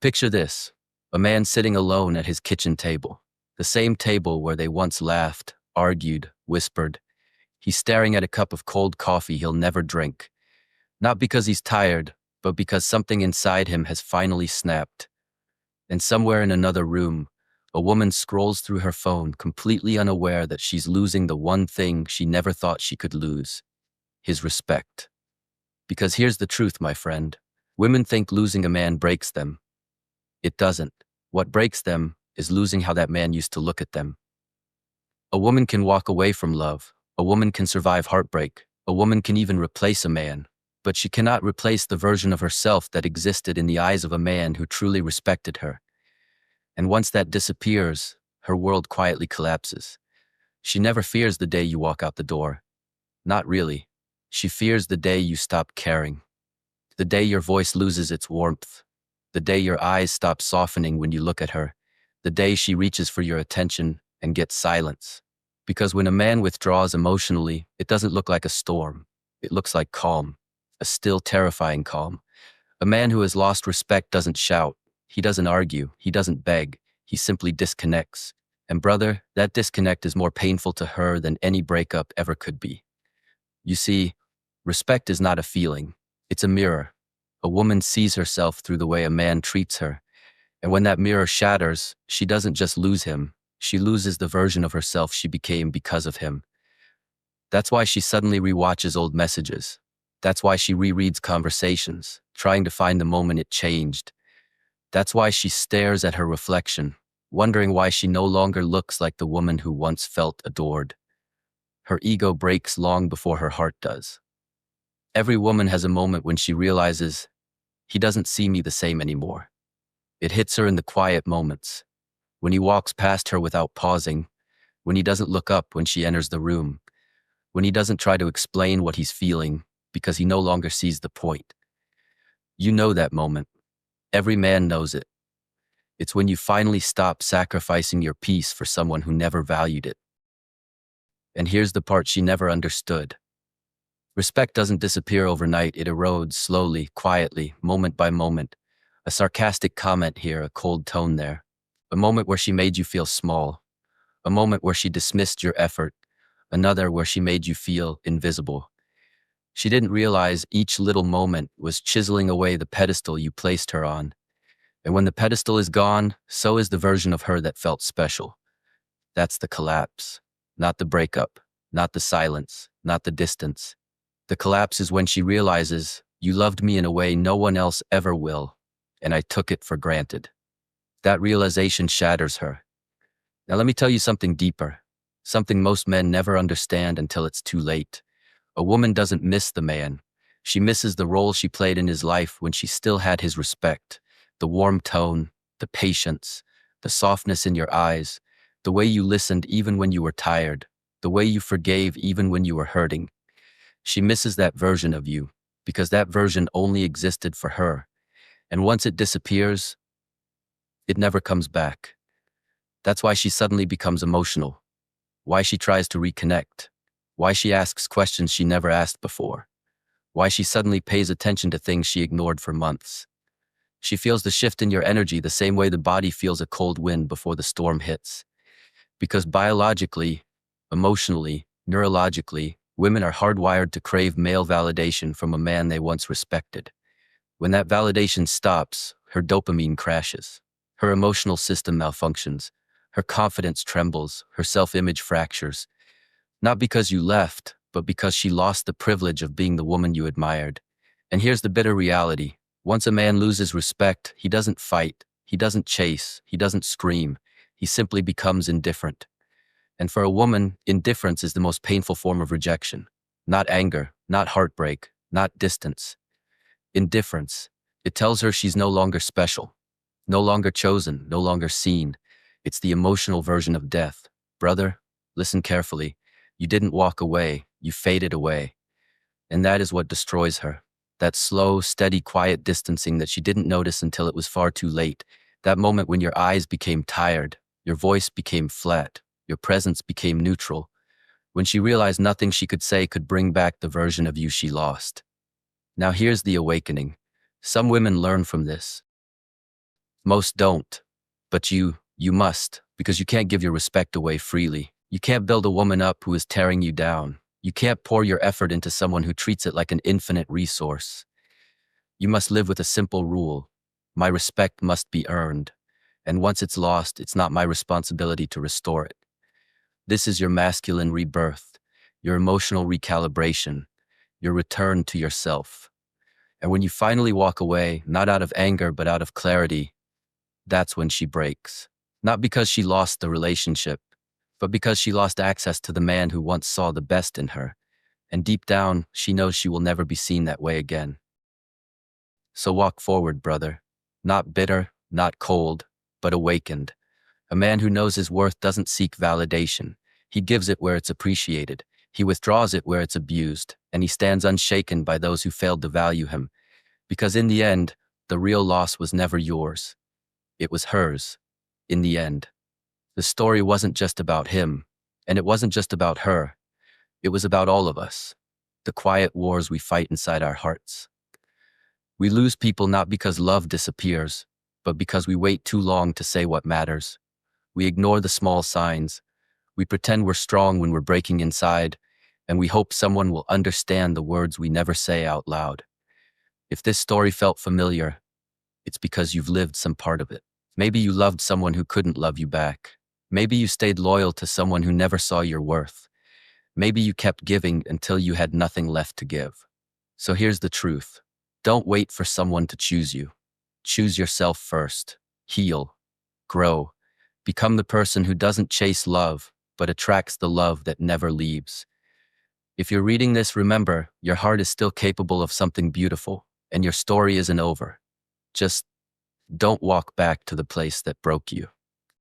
Picture this, a man sitting alone at his kitchen table, the same table where they once laughed, argued, whispered. He's staring at a cup of cold coffee he'll never drink, not because he's tired, but because something inside him has finally snapped. And somewhere in another room, a woman scrolls through her phone, completely unaware that she's losing the one thing she never thought she could lose: his respect. Because here's the truth, my friend. Women think losing a man breaks them. It doesn't. What breaks them is losing how that man used to look at them. A woman can walk away from love. A woman can survive heartbreak. A woman can even replace a man. But she cannot replace the version of herself that existed in the eyes of a man who truly respected her. And once that disappears, her world quietly collapses. She never fears the day you walk out the door. Not really. She fears the day you stop caring. The day your voice loses its warmth. The day your eyes stop softening when you look at her. The day she reaches for your attention and gets silence. Because when a man withdraws emotionally, it doesn't look like a storm. It looks like calm. A still, terrifying calm. A man who has lost respect doesn't shout. He doesn't argue. He doesn't beg. He simply disconnects. And brother, that disconnect is more painful to her than any breakup ever could be. You see, respect is not a feeling. It's a mirror. A woman sees herself through the way a man treats her. And when that mirror shatters, she doesn't just lose him. She loses the version of herself she became because of him. That's why she suddenly rewatches old messages. That's why she rereads conversations, trying to find the moment it changed. That's why she stares at her reflection, wondering why she no longer looks like the woman who once felt adored. Her ego breaks long before her heart does. Every woman has a moment when she realizes, he doesn't see me the same anymore. It hits her in the quiet moments. When he walks past her without pausing, when he doesn't look up when she enters the room, when he doesn't try to explain what he's feeling because he no longer sees the point. You know that moment. Every man knows it. It's when you finally stop sacrificing your peace for someone who never valued it. And here's the part she never understood. Respect doesn't disappear overnight. It erodes slowly, quietly, moment by moment. A sarcastic comment here, a cold tone there. A moment where she made you feel small. A moment where she dismissed your effort. Another where she made you feel invisible. She didn't realize each little moment was chiseling away the pedestal you placed her on. And when the pedestal is gone, so is the version of her that felt special. That's the collapse. Not the breakup. Not the silence. Not the distance. The collapse is when she realizes, you loved me in a way no one else ever will, and I took it for granted. That realization shatters her. Now let me tell you something deeper, something most men never understand until it's too late. A woman doesn't miss the man. She misses the role she played in his life when she still had his respect, the warm tone, the patience, the softness in your eyes, the way you listened even when you were tired, the way you forgave even when you were hurting. She misses that version of you, because that version only existed for her. And once it disappears, it never comes back. That's why she suddenly becomes emotional, why she tries to reconnect, why she asks questions she never asked before, why she suddenly pays attention to things she ignored for months. She feels the shift in your energy the same way the body feels a cold wind before the storm hits. Because biologically, emotionally, neurologically, women are hardwired to crave male validation from a man they once respected. When that validation stops, her dopamine crashes. Her emotional system malfunctions. Her confidence trembles. Her self-image fractures. Not because you left, but because she lost the privilege of being the woman you admired. And here's the bitter reality. Once a man loses respect, he doesn't fight. He doesn't chase. He doesn't scream. He simply becomes indifferent. And for a woman, indifference is the most painful form of rejection. Not anger, not heartbreak, not distance. Indifference. It tells her she's no longer special, no longer chosen, no longer seen. It's the emotional version of death. Brother, listen carefully. You didn't walk away, you faded away. And that is what destroys her. That slow, steady, quiet distancing that she didn't notice until it was far too late. That moment when your eyes became tired, your voice became flat, your presence became neutral. When she realized nothing she could say could bring back the version of you she lost. Now here's the awakening. Some women learn from this. Most don't. But you must, because you can't give your respect away freely. You can't build a woman up who is tearing you down. You can't pour your effort into someone who treats it like an infinite resource. You must live with a simple rule. My respect must be earned. And once it's lost, it's not my responsibility to restore it. This is your masculine rebirth, your emotional recalibration, your return to yourself. And when you finally walk away, not out of anger, but out of clarity, that's when she breaks. Not because she lost the relationship, but because she lost access to the man who once saw the best in her. And deep down, she knows she will never be seen that way again. So walk forward, brother. Not bitter, not cold, but awakened. A man who knows his worth doesn't seek validation. He gives it where it's appreciated. He withdraws it where it's abused, and he stands unshaken by those who failed to value him. Because in the end, the real loss was never yours. It was hers. In the end. The story wasn't just about him, and it wasn't just about her. It was about all of us. The quiet wars we fight inside our hearts. We lose people not because love disappears, but because we wait too long to say what matters. We ignore the small signs. We pretend we're strong when we're breaking inside, and we hope someone will understand the words we never say out loud. If this story felt familiar, it's because you've lived some part of it. Maybe you loved someone who couldn't love you back. Maybe you stayed loyal to someone who never saw your worth. Maybe you kept giving until you had nothing left to give. So here's the truth. Don't wait for someone to choose you. Choose yourself first. Heal. Grow. Become the person who doesn't chase love, but attracts the love that never leaves. If you're reading this, remember, your heart is still capable of something beautiful, and your story isn't over. Just don't walk back to the place that broke you.